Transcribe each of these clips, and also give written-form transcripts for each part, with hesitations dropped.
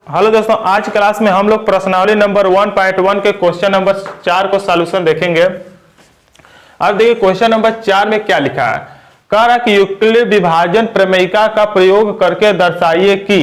Hello दोस्तों, आज class में हम लोग प्रश्नावली नंबर 1.1 के क्वेश्चन नंबर 4 को सॉल्यूशन देखेंगे। अब देखिए क्वेश्चन नंबर 4 में क्या लिखा है। कह रहा कि यूक्लिड विभाजन प्रमेयिका का प्रयोग करके दर्शाइए कि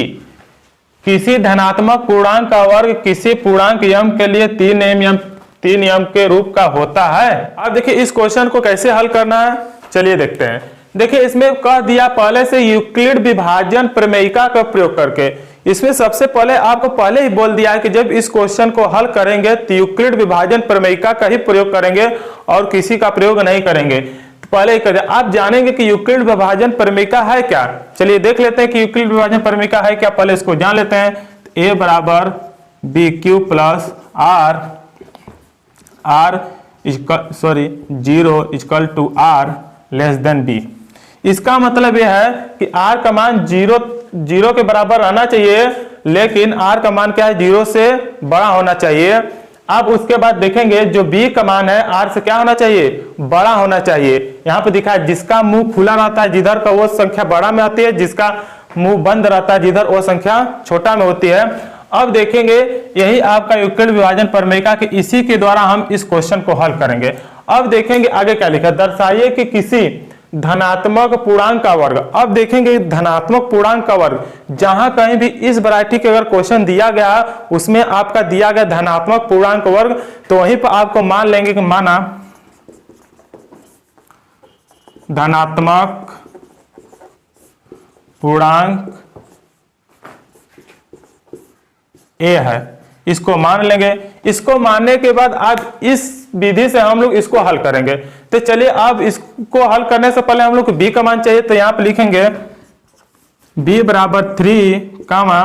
किसी धनात्मक पूर्णांक का वर्ग किसी पूर्णांक यम के लिए तीन यम के रूप का होता है। अब देखिए इस क्वेश्चन को कैसे हल करना है, चलिए देखते हैं। देखिए इसमें कह दिया पहले से यूक्लिड विभाजन प्रमेयिका का प्रयोग करके। इसमें सबसे पहले आपको पहले ही बोल दिया है कि जब इस क्वेश्चन को हल करेंगे तो यूक्लिड विभाजन प्रमेयिका का ही प्रयोग करेंगे और किसी का प्रयोग नहीं करेंगे। तो पहले ही कर दिया। आप जानेंगे कि यूक्लिड विभाजन प्रमेयिका है क्या। चलिए देख लेते हैं कि यूक्लिड विभाजन प्रमेयिका है क्या, पहले इसको जान लेते हैं। a बराबर b q plus zero equal to r less than b. इसका मतलब यह है कि r का मान जीरो के बराबर रहना चाहिए, लेकिन r का मान क्या है, 0 से बड़ा होना चाहिए। अब उसके बाद देखेंगे जो b का मान है r से क्या होना चाहिए, बड़ा होना चाहिए। यहाँ पे दिखा है जिसका मुंह खुला रहता है जिधर का वो संख्या बड़ा में आती है, जिसका मुंह बंद रहता है जिधर वो संख्या छोटा में होती है। अब देखेंगे यही आपका यूक्लिड विभाजन प्रमेयिका के इसी के द्वारा हम इस क्वेश्चन को हल करेंगे। अब देखेंगे आगे क्या लिखा, दर्शाइए कि किसी धनात्मक पूर्णांक का वर्ग। अब देखेंगे धनात्मक पूर्णांक का वर्ग, जहां कहीं भी इस वैरायटी के अगर क्वेश्चन दिया गया उसमें आपका दिया गया धनात्मक पूर्णांक वर्ग, तो वहीं पर आपको मान लेंगे कि माना धनात्मक पूर्णांक ए है, इसको मान लेंगे। इसको मानने के बाद आप इस विधि से हम लोग इसको हल करेंगे। तो चलिए अब इसको हल करने से पहले हम लोग को b का मान चाहिए, तो यहां पे लिखेंगे b बराबर 3 कामा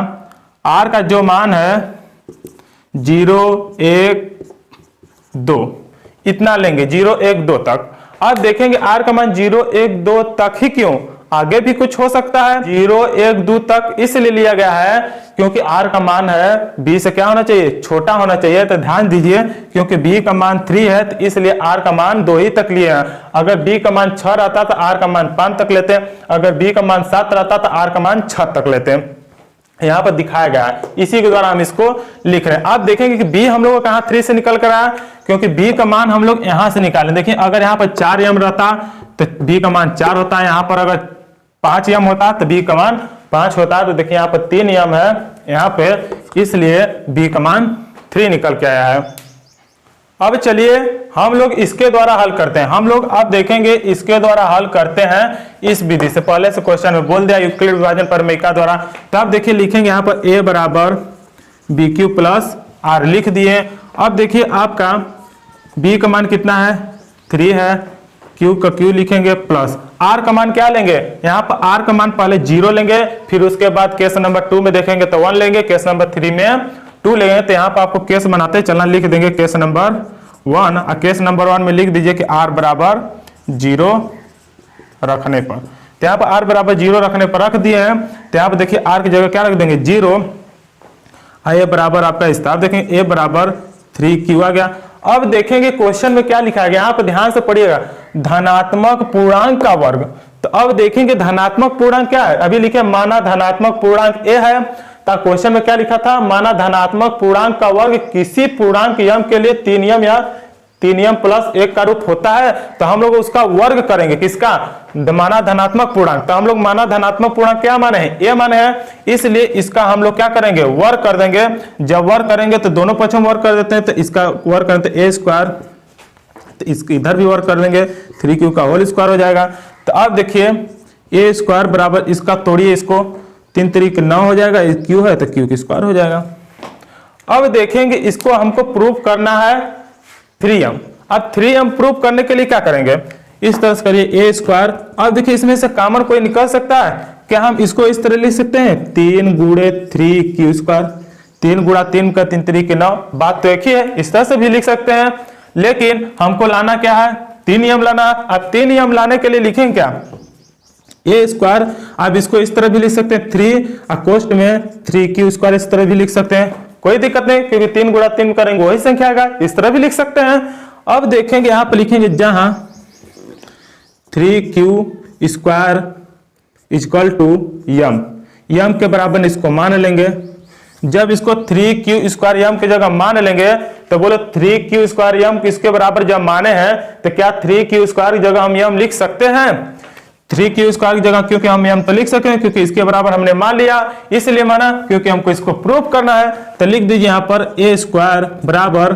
r का जो मान है 0 1 2 इतना लेंगे, 0 1 2 तक। अब देखेंगे r का मान 0 1 2 तक ही क्यों, आगे भी कुछ हो सकता है। 0 1 2 तक इसलिए लिया गया है क्योंकि r का मान है b से क्या होना चाहिए, छोटा होना चाहिए। तो ध्यान दीजिए क्योंकि b का मान 3 है तो इसलिए r का मान 2 ही तक लिए हैं। अगर b का मान 6 रहता तो r का मान 5 तक लेते हैं, अगर b का मान 7 रहता तो r का मान 6 तक लेते हैं। यहाँ पर दिखाया गया है, इसी के द्वारा हम इसको लिख रहे हैं। आप देखेंगे कि b हम लोग को कहाँ 3 से निकल कर आया, क्योंकि b का मान हम लोग यहाँ से निकालें। देखिए अगर यहाँ पर 4 यम रहता तो b का मान 4 होता है, यहाँ पर अगर 5 यम होता तो b का मान 5 होता। तो देखिए यहाँ पर 3 यम है यहाँ पे, इसलिए b का मान 3 निकल के आया है। अब चलिए हम लोग इसके द्वारा हल करते हैं। हम लोग अब देखेंगे इसके द्वारा हल करते हैं इस विधि से। पहले से क्वेश्चन में बोल दिया यूक्लिड विभाजन प्रमेयिका द्वारा। तो आप देखिए लिखेंगे यहाँ पर a बराबर बी क्यू प्लस आर लिख दिए। अब देखिए आपका b का मान कितना है, 3 है, q का q लिखेंगे प्लस r का मान क्या लेंगे, यहाँ पर r का मान पहले 0 लेंगे, फिर उसके बाद केस नंबर 2 में देखेंगे तो 1 लेंगे, केस नंबर 3 में 2 लेंगे। तो यहाँ पर आपको केस बनाते चलना, लिख देंगे केस नंबर 1 और केस नंबर 1 में लिख दीजिए कि r बराबर 0 रखने पर। तो यहाँ पर r बराबर 0 रखने पर रख दिए हैं। तो यहाँ पर देखिए r की जगह क्या रख देंगे 0, a बराबर आपका स्थान देखेंगे a बराबर 3q आ गया। अब देखेंगे क्वेश्चन में क्या लिखा गया, यहाँ पर ध्यान से पढ़िएगा, धनात्मक पूर्णांक का वर्ग। तो अब देखेंगे धनात्मक पूर्णांक क्या है, अभी लिखे माना धनात्मक पूर्णांक a है। तो क्वेश्चन में क्या लिखा था, माना धनात्मक पूर्णांक का वर्ग किसी पूर्णांक यम के लिए 3 यम या 3 यम प्लस 1 का रूप होता है। तो हम लोग उसका वर्ग करेंगे, किसका, माना धनात्मक पूर्णांक। तो हम लोग माना धनात्मक पूर्णांक क्या माने हैं, a माने हैं, इसलिए इसका हम लोग क्या करेंगे, वर्ग कर देंगे। जब वर्ग करेंगे तो दोनों पक्षों में वर्ग कर देते हैं, तो इसका वर्ग करें तो a स्क्वायर, तो इसके इधर भी वर्ग कर देंगे, 3q का होल स्क्वायर हो जाएगा। तो अब देखिए a स्क्वायर बराबर इसका तोड़िए, इसको 3 तरीके 9 हो जाएगा, q है तो q की स्क्वायर हो जाएगा। अब देखेंगे इसको हमको प्रूफ करना है 3m। अब 3m प्रूफ करने के लिए क्या करेंगे, इस तरह से करिए a स्क्वायर। अब देखिए इसमें से कॉमन कोई निकल सकता है क्या, हम इसको इस तरह लिख सकते हैं 3 गुणे 3q स्क्वायर, 3 गुणा 3 का 3 तरीके 9, बात तो एक ही है, इस तरह से भी लिख सकते हैं। लेकिन हमको लाना क्या है, 3m लाना। अब 3m लाने के लिए लिखेंगे क्या, a स्क्वायर। अब इसको इस तरह भी लिख सकते हैं 3 और कोष्ट में 3q स्क्वायर इस तरह भी लिख सकते हैं, कोई दिक्कत नहीं, क्योंकि 3 गुणा 3 करेंगे वही संख्या आएगा, इस तरह भी लिख सकते हैं। अब देखेंगे यहाँ पे लिखेंगे जहां 3q स्क्वायर इक्वल टू यम के बराबर इसको मान लेंगे, जब इसको 3q स्क्वायर यम की जगह मान लेंगे तो बोलो 3q स्क्वायर यम किसके बराबर जब माने हैं तो क्या 3q स्क्वायर की जगह हम यम लिख सकते हैं? 3q स्क्वायर की जगह क्योंकि हम यम तो लिख सकते हैं क्योंकि इसके बराबर हमने मान लिया, इसलिए माना क्योंकि हमको इसको प्रूव करना है। तो लिख दीजिए यहाँ पर a स्क्वायर बराबर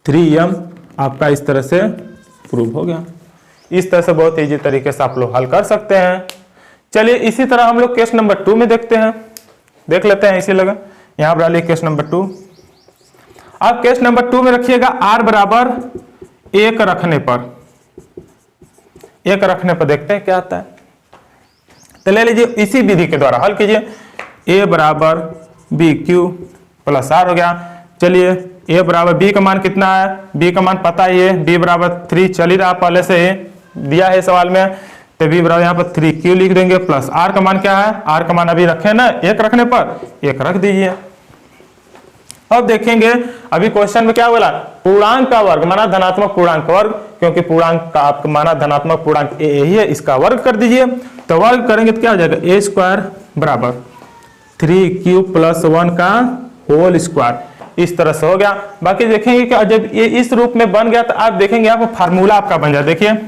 3m आपका इस तरह से प्रूव हो गया। इस तरह से बहुत इजी तरीके से आप लोग हल कर सकते हैं। चलिए इसी तरह हम लोग केस नंबर 2 में देखते हैं, देख लेते हैं। इसी लगा यहां पर डालिए केस नंबर 2। अब केस नंबर 2 में रखिएगा r बराबर 1 रखने पर, 1 रखने पर देखते हैं क्या आता है। तो ले लीजिए इसी विधि के द्वारा हल कीजिए। a बराबर बी क्यू प्लस r हो गया। चलिए a बराबर b का मान कितना है, b का मान पता ही है, b बराबर 3 चल ही रहा पहले से ही दिया है सवाल में। तो b बराबर यहाँ पर 3q लिख देंगे प्लस r का मान क्या है, r का मान अभी रखे ना 1 रखने पर 1 रख दीजिए। अब देखेंगे अभी क्वेश्चन में क्या बोला, पूर्णांक का वर्ग माना धनात्मक पूर्णांक का वर्ग, क्योंकि पूर्णांक का आपका माना धनात्मक पूर्णांक a ही है, इसका वर्ग कर दीजिए। तो वर्ग करेंगे तो क्या हो जाएगा, a स्क्वायर बराबर 3q प्लस 1 का होल स्क्वायर, इस तरह से हो गया। बाकी देखेंगे कि जब ये इस रूप में बन गया तो आप देखेंगे यहाँ पर फार्मूला आपका बन जाए। देखिए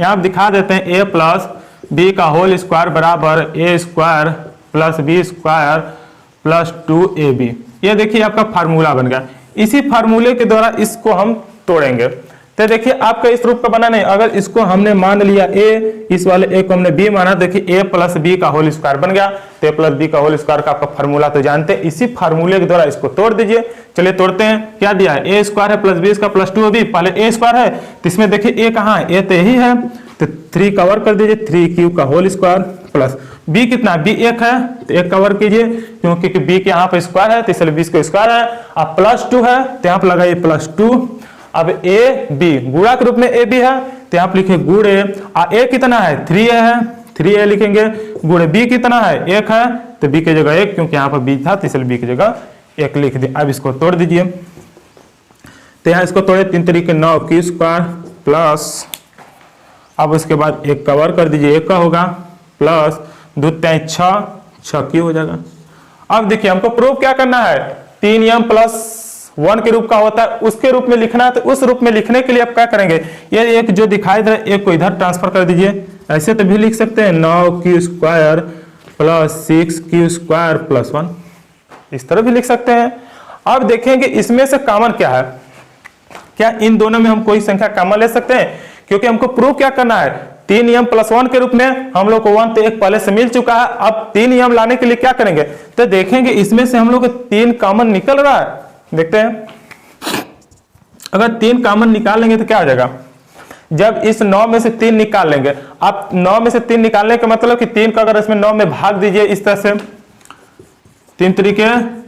यहाँ दिखा देते हैं a प्लस बी का होल स्क्वायर बराबर a square plus b square plus 2ab। ये देखिए आपका फार्मूला बन गया। इसी फार्मूले के द्वारा इसको हम तोड़ेंगे। तो देखिए आपका इस रूप का बना नहीं, अगर इसको हमने मान लिया a, इस वाले a को हमने b माना, देखिए a प्लस बी का होल स्क्वायर बन गया। तो a प्लस बी का होल स्क्वायर का आपका फार्मूला तो जानते हैं, इसी फार्मूले के द्वारा इसको तोड़ दीजिए। चलिए तोड़ते हैं। क्या दिया है, a स्क्वायर है प्लस बी इसका प्लस 2ab, पहले a स्क्वायर है तो इसमें देखिए a कहाँ है, a तो यही है, तो 3 का वर्ग कर दीजिए, 3q का होल स्क्वायर प्लस b कितना, b 1 है तो 1 का वर्ग कीजिए, क्योंकि b के यहाँ पे स्क्वायर है तो इसलिए 20 का स्क्वायर है। अब प्लस 2 है तो यहाँ पे लगाइए प्लस 2। अब a b गुणा के रूप में a b है तो यहाँ पे लिखे गुण a, a कितना है 3a है, 3a लिखेंगे, गुण b कितना है 1 है तो b की जगह 1, क्योंकि यहाँ पर b था तो इसलिए b की जगह 1 लिख दिए। अब इसको तोड़ दीजिए। तो यहाँ इसको तोड़े 3 तरीके 9q स्क्वायर प्लस, अब उसके बाद 1 का वर्ग कर दीजिए, 1 का होगा प्लस 2 3 6q हो जाएगा। अब देखिए हमको प्रूफ क्या करना है, 3m प्लस 1 के रूप का होता है उसके रूप में लिखना है। तो उस रूप में लिखने के लिए आप क्या करेंगे, ये एक जो दिखाई दे रहा है एक को इधर ट्रांसफर कर दीजिए। ऐसे तो भी लिख सकते हैं 9q square plus 6q square plus 1, इस तरह भी लिख सकते हैं। अब देखेंगे इसमें से कॉमन क्या है, क्या इन दोनों में हम कोई संख्या कॉमन ले सकते हैं, क्योंकि हमको प्रूफ क्या करना है, 3m प्लस 1 के रूप में हम लोग को 1 तो एक पहले से मिल चुका है। अब 3m लाने के लिए क्या करेंगे, तो देखेंगे इसमें से हम लोग को 3 कॉमन निकल रहा है। देखते हैं अगर 3 कॉमन निकालेंगे तो क्या हो जाएगा, जब इस 9 में से 3 निकाल लेंगे, आप 9 में से 3 निकालने का मतलब कि 3 का अगर इसमें 9 में भाग दीजिए इस तरह से, 3 तरीके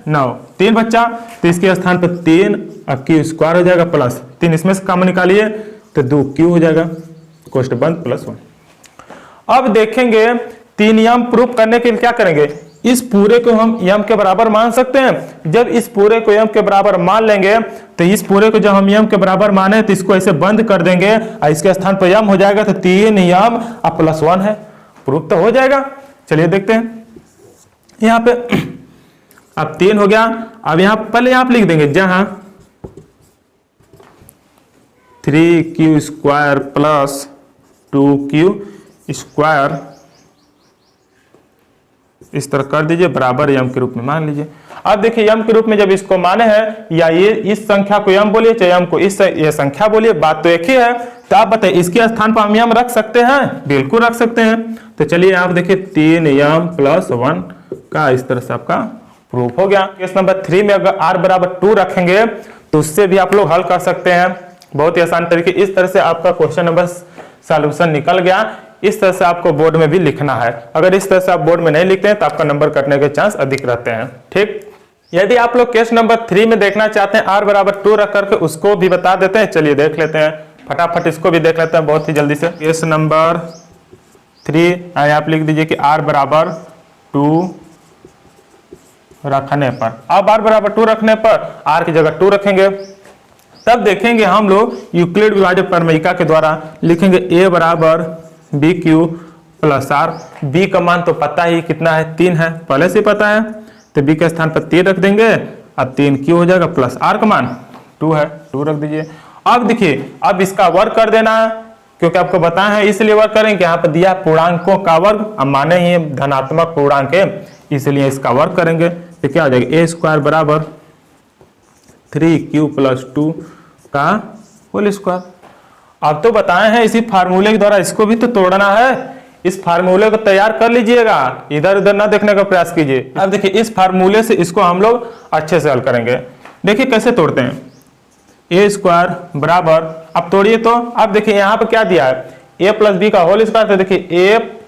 9, 3 बच्चा तो इसके स्थान पर 3 और q स्क्वायर हो जाएगा प्लस 3 इसमें से कॉमन निकालिए तो 2q हो जाएगा, कोष्ठ बंद प्लस 1। अब देखेंगे 3m प्रूफ करने के लिए क्या करेंगे, इस पूरे को हम m के बराबर मान सकते हैं। जब इस पूरे को m के बराबर मान लेंगे तो इस पूरे को जब हम m के बराबर माने तो इसको ऐसे बंद कर देंगे और इसके स्थान पर m हो जाएगा, तो 3m और प्लस 1 है, प्रूफ तो हो जाएगा। चलिए देखते हैं यहाँ पे अब 3 हो गया। अब यहाँ पहले आप लिख देंगे जहां 3q square plus 2q square, इस तरह कर दीजिए, बराबर m के रूप में मान लीजिए। अब देखिए m के रूप में जब इसको माने हैं, या ये इस संख्या को m बोलिए चाहे m को ये संख्या बोलिए, बात तो एक ही है। तो आप बताइए इसके स्थान पर हम m रख सकते हैं, बिल्कुल रख सकते हैं। तो चलिए आप देखिए 3m प्लस 1 का इस तरह से आपका प्रूफ हो गया। केस नंबर 3 में अगर r बराबर 2 रखेंगे तो उससे भी आप लोग हल कर सकते हैं, बहुत ही आसान तरीके। इस तरह से आपका क्वेश्चन नंबर सॉल्यूशन निकल गया। इस तरह से आपको बोर्ड में भी लिखना है, अगर इस तरह से आप बोर्ड में नहीं लिखते हैं तो आपका नंबर कटने के चांस अधिक रहते हैं। ठीक, यदि आप लोग केस नंबर 3 में देखना चाहते हैं r बराबर 2 रख करके, उसको भी बता देते हैं। चलिए देख लेते हैं फटाफट, इसको भी देख लेते हैं बहुत ही जल्दी से। केस नंबर 3 आप लिख दीजिए कि r बराबर 2 रखने पर, अब r बराबर 2 रखने पर r की जगह 2 रखेंगे, तब देखेंगे हम लोग यूक्लिड विभाजक प्रमेयिका के द्वारा लिखेंगे a बराबर b q plus r. B का मान तो पता ही कितना है, 3 है, पहले से पता है। तो बी के स्थान पर 3 रख देंगे, अब 3 क्यू हो जाएगा प्लस आर का मान 2 है, 2 रख दीजिए। अब देखिए अब इसका वर्ग कर देना है, क्योंकि आपको बताया है इसलिए वर्ग करेंगे, यहाँ पर दिया पूर्णांकों का वर्ग, अब माने ही धनात्मक पूर्णांक है इसलिए इसका वर्ग करेंगे, तो क्या हो जाएगा ए स्क्वायर बराबर 3q प्लस 2 का होल स्क्वायर। अब तो बताए हैं इसी फार्मूले के द्वारा इसको भी तो तोड़ना है, इस फार्मूले को तैयार कर लीजिएगा, इधर उधर ना देखने का प्रयास कीजिए। अब देखिए इस फार्मूले से इसको हम लोग अच्छे से हल करेंगे। देखिए कैसे तोड़ते हैं, ए स्क्वायर बराबर, अब तोड़िए तो, अब देखिए यहाँ पर क्या दिया है ए प्लस बी का होल स्क्वायर, तो देखिए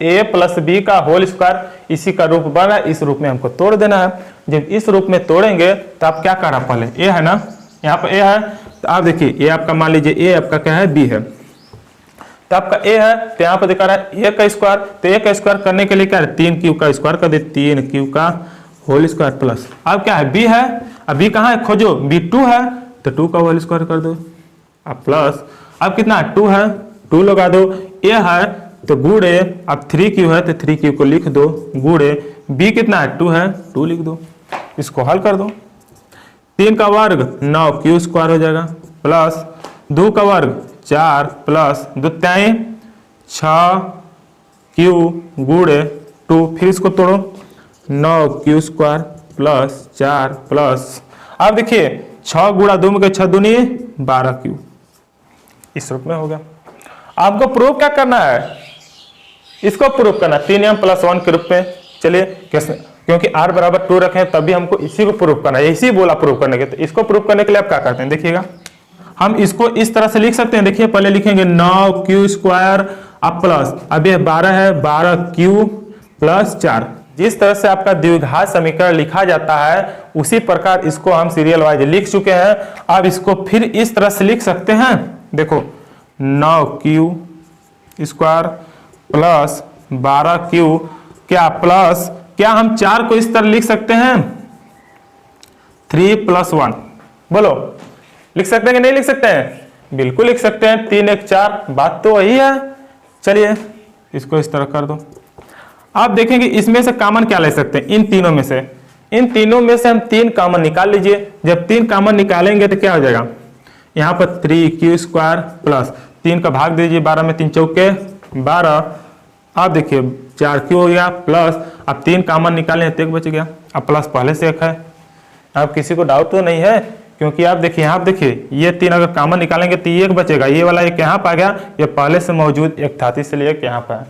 ए प्लस बी का होल स्क्वायर इसी का रूप बना, इस रूप में हमको तोड़ देना है। जब इस रूप में तोड़ेंगे तो आप क्या करा, पहले ए है ना, यहाँ पर ए है, तो आप देखिए ए आपका मान लीजिए ए आपका क्या है बी है, तो आपका ए है, तो यहाँ पर दिखा रहा है ए का स्क्वायर, तो ए का स्क्वायर करने के लिए क्या है 3q का स्क्वायर कर दे, 3q का होल स्क्वायर प्लस, अब क्या है बी है, अब बी कहाँ है खोजो, बी 2 है तो 2 का होल स्क्वायर कर दो, अब प्लस, अब कितना है 2 है, 2 लगा दो, ए है तो गुड़े, अब 3q है तो 3q को लिख दो गुड़े, बी कितना है 2 है 2 लिख दो, इसको हल कर दो, 3 का वर्ग 9q स्क्वायर हो जाएगा प्लस 2 का वर्ग 4 प्लस 2 6q गुड़े 2, फिर इसको तोड़ो 9q स्क्वायर प्लस 4 प्लस, अब देखिए 6 गुणा 2 में 6 दूनी 12q, इस रूप में हो गया। आपको प्रूफ क्या करना है, इसको प्रूफ करना 3m प्लस 1 के रूप में। चलिए कैसे, क्योंकि r बराबर 2 रखे हैं तभी हमको इसी को प्रूफ करना है, इसी बोला प्रूफ करने के, तो इसको प्रूफ करने के लिए आप क्या करते हैं देखिएगा, हम इसको इस तरह से लिख सकते हैं। देखिए पहले लिखेंगे 9q स्क्वायर अब प्लस, अब ये 12 है 12q प्लस 4, जिस तरह से आपका द्विघात समीकरण लिखा जाता है उसी प्रकार इसको हम सीरियल वाइज लिख चुके हैं। अब इसको फिर इस तरह से लिख सकते हैं, देखो 9q स्क्वायर प्लस 12q क्या प्लस, क्या हम 4 को इस तरह लिख सकते हैं 3 + 1, बोलो लिख सकते हैं कि नहीं लिख सकते हैं, बिल्कुल लिख सकते हैं, 3 1 4, बात तो वही है। चलिए इसको इस तरह कर दो। आप देखेंगे इसमें से कॉमन क्या ले सकते हैं, इन तीनों में से, इन तीनों में से हम 3 कॉमन निकाल लीजिए। जब 3 कॉमन निकालेंगे तो क्या हो जाएगा, यहाँ पर 3q स्क्वायर प्लस 3 का भाग दीजिए, 12 में 3 चौके 12, आप देखिए 4q हो गया प्लस, अब 3 कॉमन निकालें तो 1 बच गया, अब प्लस पहले से 1 है। अब किसी को डाउट तो नहीं है, क्योंकि आप देखिए यहाँ देखिए ये 3 अगर कॉमन निकालेंगे तो ये 1 बचेगा, ये वाला 1 यहाँ पर आ गया, ये पहले से मौजूद 1 था इसलिए 1 यहाँ पर है,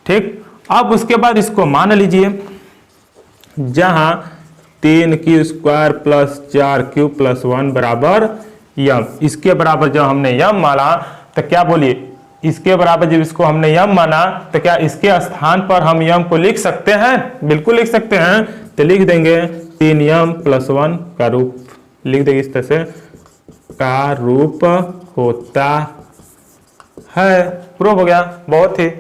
ठीक। अब उसके बाद इसको मान लीजिए जहां 3q square plus 4q plus 1 बराबर यम, इसके बराबर जब हमने यम माना तो क्या बोलिए, इसके बराबर जब इसको हमने यम माना तो क्या इसके स्थान पर हम यम को लिख सकते हैं, बिल्कुल लिख सकते हैं, तो लिख देंगे 3m + 1 का रूप लिख देंगे, इस तरह से का रूप होता है। प्रूफ हो गया, बहुत ही